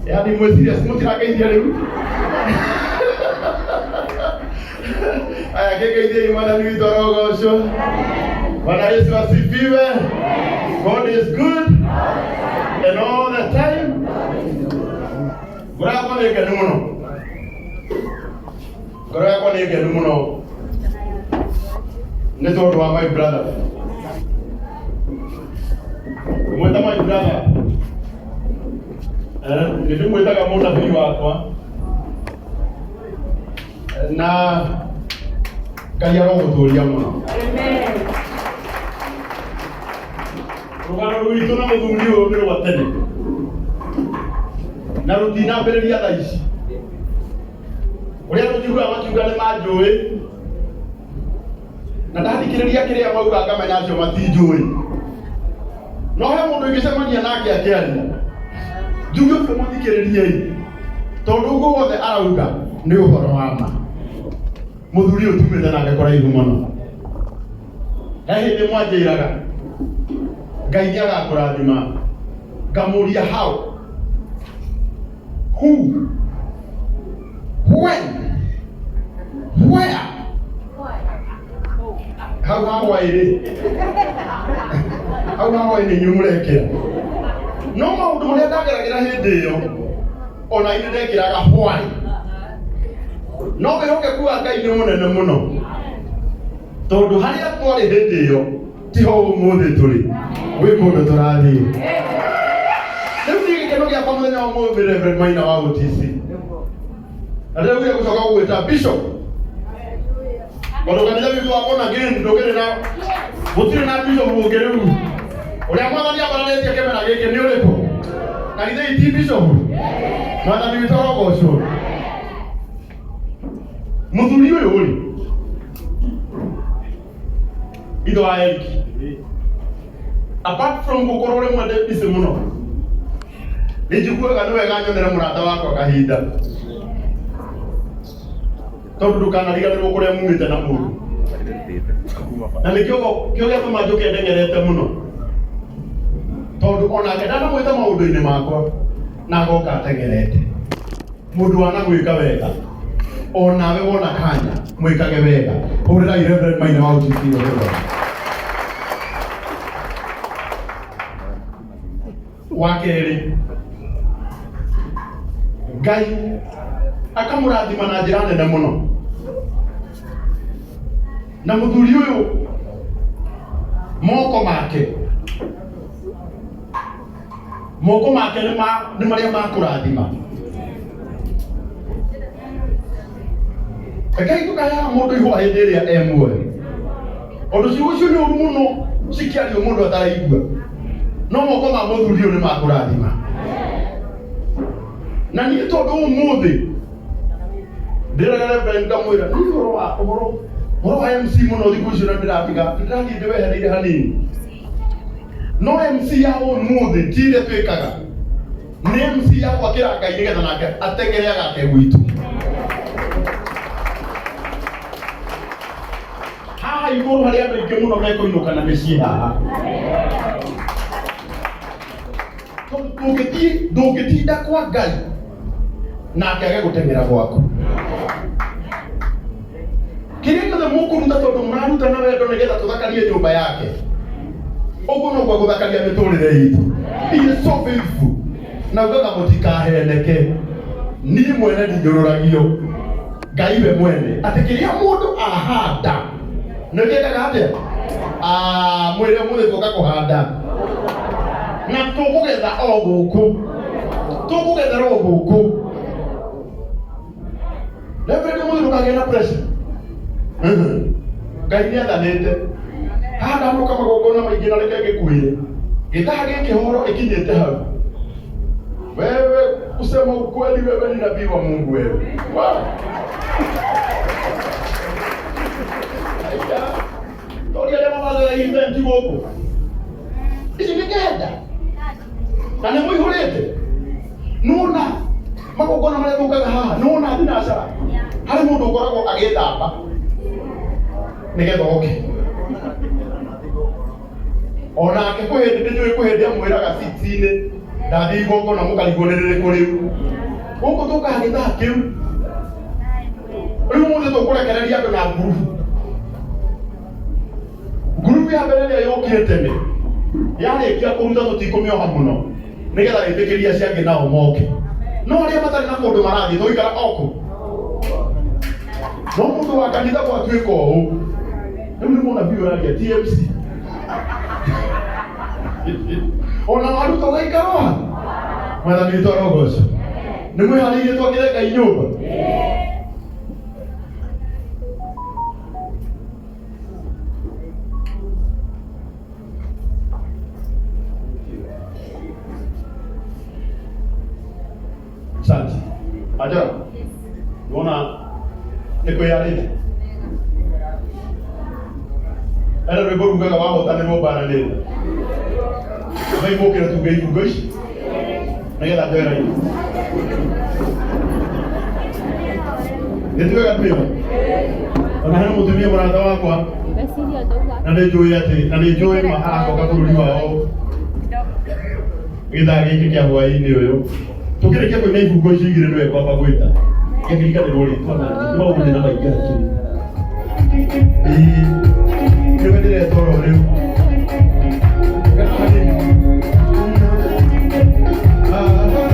Yani mwesiria simutina geithia riu aya geithia imana ni torogoco. Bwana Yesu asifiwe. God is good and all the time. Ngoro yakwa nĩ ngenu mũno, ngoro yakwa nĩ ngenu mũno nĩ tondũ wa my brother. Mweta my brother nĩndĩmwĩtaga mũnabii wakwa na Ngai arogũtũria mũno. Rũgano rwitũ na mũthuri ũyũ nĩ rwa tene na rũtinambĩrĩria thaa ici. Ũrĩa rũngiuga makiuga nĩ manjũĩ na ndathikĩrĩria kĩrĩa mauga ngamenya acio matinjũĩ. No he mũndũ ingĩcemania nake akĩaria njuge ũcio mũthikĩrĩriei, tondũ ũguo wothe arauga nĩ ũhoro wa ma. Mũthuri ũyũ tumĩte nake kũraihu mũno. He hĩndĩ mwanjĩraga Ngai nĩagakũrathima, ngamũria how, who, when, where. Hau hawa ĩrĩ hau hawa ĩrĩ nyumũrekera. No maũndũ marĩa ndageragĩra hĩndĩ ĩyo ona ĩrĩ ndekĩraga why. No wĩhokeku wa Ngai nĩ mũnene mũno, tondũ harĩa twarĩ hĩndĩ ĩyo tiho ũmũthĩ tũrĩ, gwĩ kũndũ tũrathiĩ. Rĩu nĩ gĩkeno gĩakwa mũthenya wa ũmũthĩ Reverend Maina wa Gũtici, na ndĩraugire gũcoka gũgwĩta Bishop, tondũ kanitha witũ wa Born Again ndũkĩrĩ na, gũtirĩ na Bishop ũngĩ rĩu. Ũrĩa Mwathani abaranĩtie kĩmera gĩkĩ nĩ ũrĩkũ? Na githĩ ti Bishop? Mwathani witũ arogocwo. Mũthuri ũyũ rĩ, ithe wa Eric, apart from gũkorwo ũrĩ mwende bici mũno, nĩnjiguaga nĩ wega nyonere mũrata wakwa kahinda, tondũ ndũkanariganĩrwo kũrĩa mumĩte na mũndũ. Na nĩkĩo gĩatũma njũke ndengerete mũno, tondũ onake ndanamwĩta maũndũ-inĩ makwa na agoka atengerete. Mũndũ wana gwĩka wega, onawe wona kanya mwĩkage wega. Hũrĩrai Reverend Maina wa Gũtici wega. Wa kerĩ, Ngai akamũrathima na njĩra nene mũno, na mũthuri ũyũ moko make nĩ marĩa makũrathima. Ngai ndũkaheaga mũndũ ihũa hĩndĩ ĩrĩa e muoyo. Ũndũ ũcio nĩ ũru mũno cikĩario mũndũ ataraigua, no moko ma mũthuri ũyũ nĩ makũrathima. Na niĩ tondũ ũmũthĩ ndĩraga Reverend ngamwĩra nĩ ũhoro wa MC mũno thikũ icio, na ndĩrathiĩ ndĩwehereire hanini. No MC ya ũmũthĩ ti ĩrĩa twĩkaga, nĩ MC ya gwakĩra Ngai nĩgetha nake atengere agake gwitũ. Haha igũrũ harĩa andũ aingĩ mũno mekũinũka na mĩciĩ haha. Ndũngĩtinda kwa Ngai nake age gũtengera gwaku. Kĩrĩa gĩothe mũkũruta tondũ mũraruta na wendo nĩgetha tũthakarie nyũmba yake, ũguo noguo gũthakaria mĩtũrĩre itũ. He is so faithful. Na ugaga mũtikaheneke, niĩ mwene ndinyũrũragio, Ngai we mwene atĩ kĩrĩa mũndũ ahanda nĩ gĩkaga atĩa? Mwĩrĩ ũmũthĩ tũka kũhanda na tũkũgetha o gũkũ, tũkũgethera o gũkũ. Ngai nĩ athanĩte. Haha no kama gogona maingĩ na reke ngĩkuĩre. Gĩtaha gĩkĩ horo ikinyĩte hau. Wewe kusema ukweli, wewe ni nabii wa Mungu wewe. Wow. Ndio ile mama za event huko. Hizi nigenda. Na nĩ mũihũrĩte. Nuna magogona marĩa mũkaga haha, nuna thinacara. Harĩ mũndũ ũkoragwo agĩthamba. Nĩgetha oke. Onake kwĩhĩndĩ ndĩnjũĩ kwĩhĩndĩ amwĩraga citi-inĩ. Ndathi igongona na mũkarigwo nĩ rĩrĩkũ rĩu. Gũkũ tũkagĩthaa kĩu. Rĩu mũndũ tũkũrekereria andũ na ngurubu. Ngurubu ya mbere ĩrĩa yokire tene. Yarĩkia kũruta tũtikũmĩoha mũno. Nĩgetha rĩtĩkĩria ciangĩ nao moke. No arĩa matarĩ na mũndũ marathiĩ tũikara oko. No mũndũ wa kanitha gwatuĩka ũũ. Rĩu nĩ mũnabii ũraria TMC. Ona arutwo gaikaroha. Mwathani witũ arogocwo. Nĩ mwĩharĩirie twakĩre Ngai nyũmba? Asante. Ajabu. Unaona niko yale. Era rwĩmbo rugaga wahotanĩrwo mbara nĩ nda. Ngai mũkĩra tuge ibugo ici. Nĩgetha ndwera ici. Nĩtugaga twĩho. Ona hena mũtumia mũrata wakwa. Na nĩnjũĩ atĩ, na nĩnjũĩ ma aracoka bũrũri wao. Gĩthaa gĩkĩ kĩa hwaĩ-inĩ ũyũ. Tũkĩrĩkia kũina ibugo ici igĩrĩ nĩwe kwamba gwĩta. Ngĩkĩrĩkanĩrwo rĩtwa na nĩ maũndũ na maingĩ akĩrĩ. Nĩwe ndĩretoro rĩu. Hallelujah.